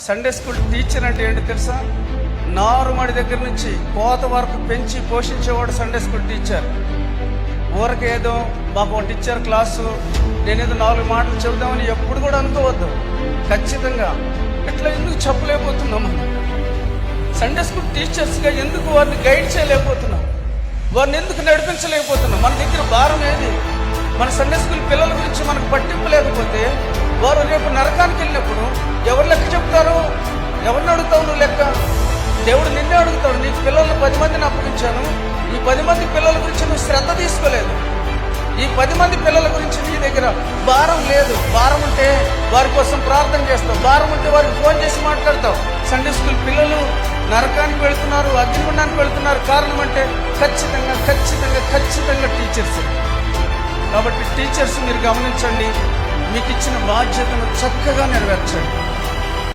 Sunday school teacher అంటే ఏంటో తెలుసా? నారుమడి దగ్గర నుంచి కోత వరకు పెంచి పోషించేవాడు సండే స్కూల్ టీచర్. ఊరకేదో మాకు ఒక టీచర్ క్లాసు, నేనేదో 4 మాటలు చెబుదామని ఎప్పుడు కూడా అనుకోవద్దు. ఖచ్చితంగా ఇట్లా ఎందుకు చెప్పలేకపోతున్నాం? మనం సండే స్కూల్ టీచర్స్గా ఎందుకు వారిని గైడ్ చేయలేకపోతున్నాం? వారిని ఎందుకు నడిపించలేకపోతున్నాం? మన దగ్గర భారం ఏది? మన సండే స్కూల్ పిల్లల గురించి మనకు పట్టింపు లేకపోతే వారు రేపు నరకానికి వెళ్ళినప్పుడు ఎవరు లెక్క చెప్తారు? ఎవరిని అడుగుతావు నువ్వు లెక్క? దేవుడు నిన్నే అడుగుతాడు. నీకు పిల్లల్ని 10 మందిని అప్పగించాను, ఈ 10 మంది పిల్లల గురించి నువ్వు శ్రద్ధ తీసుకోలేదు. ఈ 10 మంది పిల్లల గురించి నీ దగ్గర భారం లేదు. భారం ఉంటే వారి కోసం ప్రార్థన చేస్తావు, భారం ఉంటే వారికి ఫోన్ చేసి మాట్లాడతావు. సండే స్కూల్ పిల్లలు నరకానికి వెళుతున్నారు, అగ్నిగుండానికి వెళుతున్నారు. కారణం అంటే ఖచ్చితంగా ఖచ్చితంగా ఖచ్చితంగా టీచర్స్. కాబట్టి టీచర్స్ మీరు గమనించండి, మీకు ఇచ్చిన బాధ్యతను చక్కగా నెరవేర్చండి.